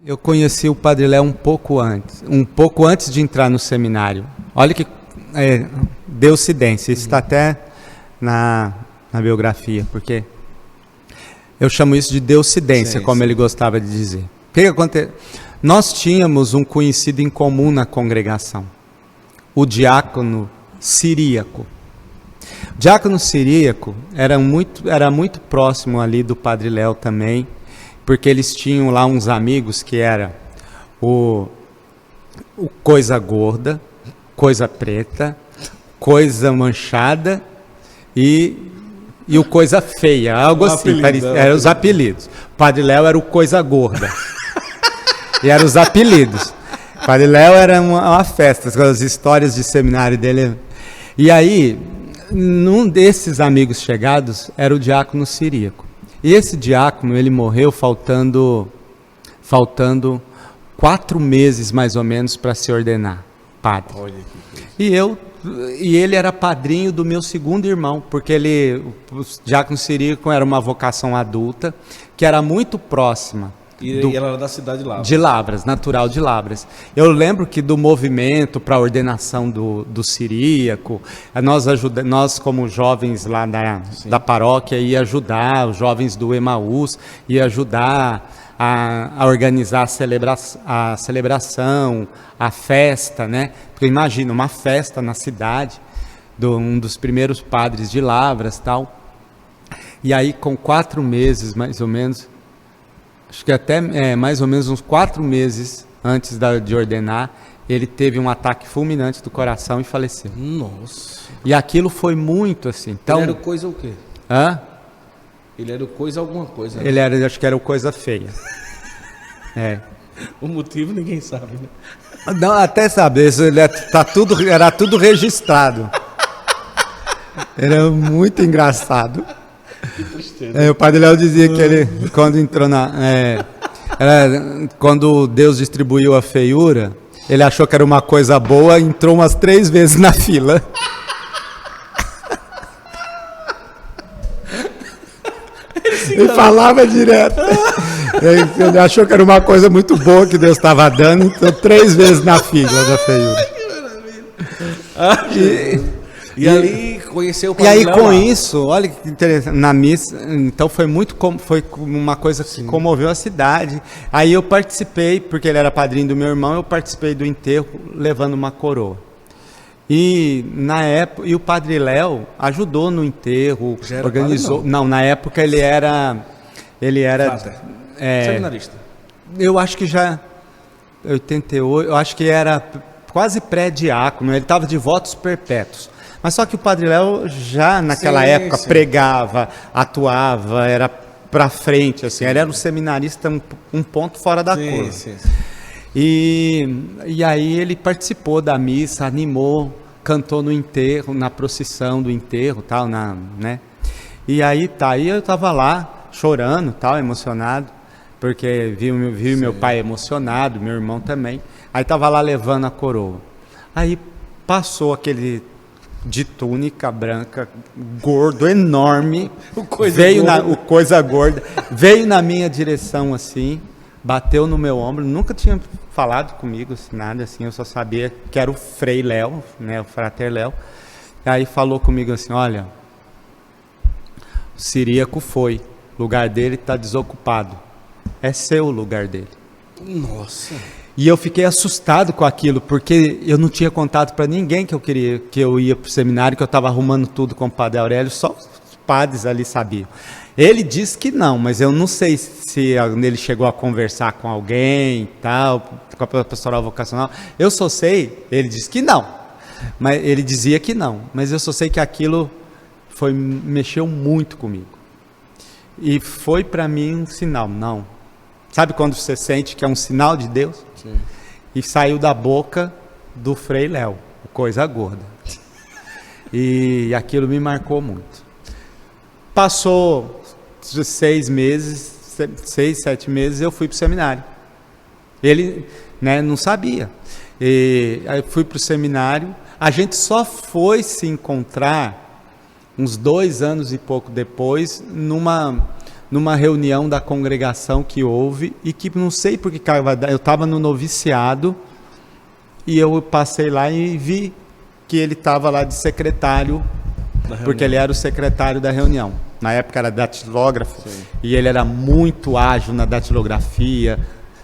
Eu conheci o Padre Léo um pouco antes de entrar no seminário. Olha que deucidência, isso está até na biografia, porque eu chamo isso de deucidência, como ele gostava de dizer. O que aconteceu? Nós tínhamos um conhecido em comum na congregação, o diácono Ciríaco. O diácono Ciríaco era muito próximo ali do Padre Léo também, porque eles tinham lá uns amigos que era o coisa gorda, coisa preta, coisa manchada e o coisa feia, algo assim, eram os apelidos. O Padre Léo era o coisa gorda. E eram os apelidos. O Padre Léo era uma festa, as histórias de seminário dele. E aí, um desses amigos chegados era o diácono Ciríaco. E esse diácono, ele morreu faltando 4 meses, mais ou menos, para se ordenar padre. E ele era padrinho do meu segundo irmão, porque o diácono Ciríaco era uma vocação adulta, que era muito próxima. E ela era da cidade de Lavras. De Lavras, natural de Lavras. Eu lembro que do movimento para a ordenação do Ciríaco, nós como jovens lá da paróquia, ia ajudar, os jovens do Emaús, ia ajudar a organizar a celebração, a festa, né? Porque imagina, uma festa na cidade, um dos primeiros padres de Lavras, tal. E aí, com 4 meses, mais ou menos, acho que até mais ou menos uns 4 meses antes de ordenar, ele teve um ataque fulminante do coração e faleceu. Nossa. E aquilo foi muito assim. Então, ele era coisa o quê? Hã? Ele era coisa alguma coisa. Né? Ele era, acho que era coisa feia. O motivo ninguém sabe, né? Não, até saber, era tudo registrado. Era muito engraçado. Que tristeza. O Padre Léo dizia que ele, quando entrou quando Deus distribuiu a feiura, ele achou que era uma coisa boa, entrou umas 3 vezes na fila. Ele falava direto. Ele achou que era uma coisa muito boa que Deus estava dando, então 3 vezes na fila da feiura. E ali conheceu o Padre Léo. E aí com lá. isso, olha que interessante, na missa, então foi uma coisa que comoveu a cidade. Aí eu participei, porque ele era padrinho do meu irmão, eu participei do enterro levando uma coroa. E na época, o Padre Léo ajudou no enterro, organizou. Não, na época ele era seminarista. Eu acho que já 88, eu acho que era quase pré-diácono, ele estava de votos perpétuos. Mas só que o Padre Léo já naquela época pregava, atuava, era para frente, assim, ele era um seminarista um ponto fora da curva. E aí ele participou da missa, animou, cantou no enterro, na procissão do enterro, tal, né? E aí eu estava lá chorando, tal, emocionado, porque vi meu pai emocionado, meu irmão também. Aí estava lá levando a coroa. Aí passou aquele de túnica branca, gordo, enorme, coisa gorda, veio na minha direção assim, bateu no meu ombro, nunca tinha falado comigo, nada assim, eu só sabia que era o Frei Léo, né, o Frater Léo. Aí falou comigo assim, olha, o Ciríaco foi, o lugar dele está desocupado, é seu o lugar dele. Nossa. E eu fiquei assustado com aquilo, porque eu não tinha contato para ninguém que eu ia para o seminário, que eu estava arrumando tudo com o Padre Aurélio, só os padres ali sabiam. Ele disse que não, mas eu não sei se ele chegou a conversar com alguém e tal, com a pastoral vocacional. Eu só sei, ele disse que não, mas ele dizia que não, mas eu só sei que aquilo mexeu muito comigo. E foi para mim um sinal, não. Sabe quando você sente que é um sinal de Deus? Sim. E saiu da boca do Frei Léo, coisa gorda. E aquilo me marcou muito. Passou 6 meses, 6, 7 meses, eu fui para o seminário. Ele, né, não sabia. E aí fui para o seminário. A gente só foi se encontrar uns 2 anos e pouco depois, numa reunião da congregação que houve e que não sei por que eu estava no noviciado e eu passei lá e vi que ele estava lá de secretário, porque ele era o secretário da reunião. Na época era datilógrafo. Sim. E ele era muito ágil na datilografia,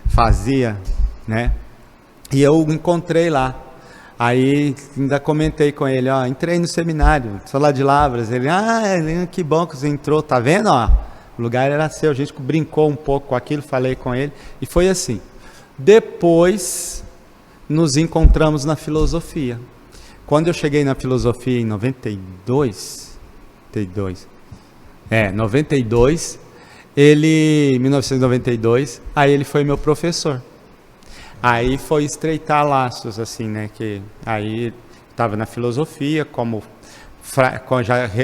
fazia, né? E eu encontrei lá. Aí ainda comentei com ele, ó, entrei no seminário, sou lá de Lavras. Ele, que bom que você entrou, tá vendo, ó? O lugar era seu, a gente brincou um pouco com aquilo, falei com ele, e foi assim. Depois, nos encontramos na filosofia. Quando eu cheguei na filosofia em 92, ele, em 1992, aí ele foi meu professor. Aí foi estreitar laços, assim, né, que aí estava na filosofia,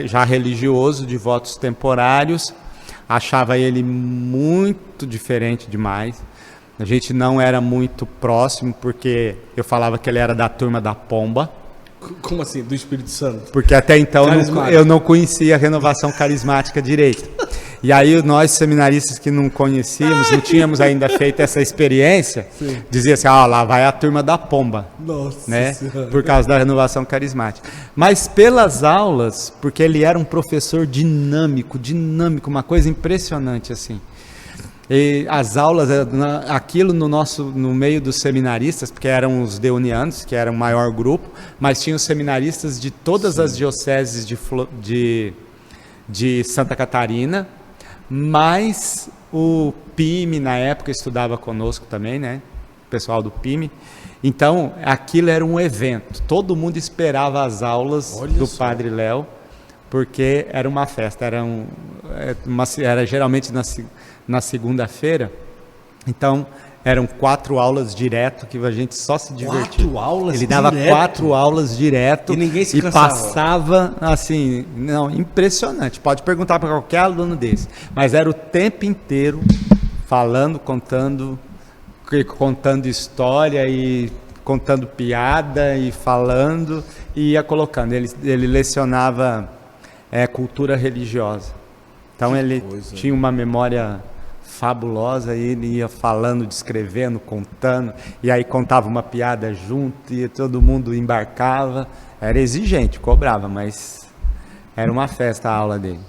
já religioso, de votos temporários, achava ele muito diferente demais, a gente não era muito próximo, porque eu falava que ele era da turma da pomba. Como assim? Do Espírito Santo? Porque até então eu não conhecia a renovação carismática direito. E aí nós, seminaristas que não conhecíamos, não tínhamos ainda feito essa experiência, sim, dizia assim, lá vai a turma da pomba. Nossa, né? Senhora. Por causa da renovação carismática. Mas pelas aulas, porque ele era um professor dinâmico, uma coisa impressionante assim. E as aulas, aquilo no meio dos seminaristas, porque eram os deunianos, que era o maior grupo, mas tinha os seminaristas de todas, sim, as dioceses de Santa Catarina, mas o PIME na época estudava conosco também, né? O pessoal do PIME. Então, aquilo era um evento. Todo mundo esperava as aulas do Padre Léo, porque era uma festa, era geralmente na segunda-feira. Então, eram 4 aulas direto, que a gente só se divertia. 4 aulas Ele dava direto? 4 aulas direto e ninguém se cansava. Passava assim, impressionante. Pode perguntar para qualquer aluno desse. Mas era o tempo inteiro falando, contando história e contando piada e falando e ia colocando. Ele lecionava cultura religiosa. Então ele tinha uma memória fabulosa, e ele ia falando, descrevendo, contando, e aí contava uma piada junto, e todo mundo embarcava. Era exigente, cobrava, mas era uma festa a aula dele.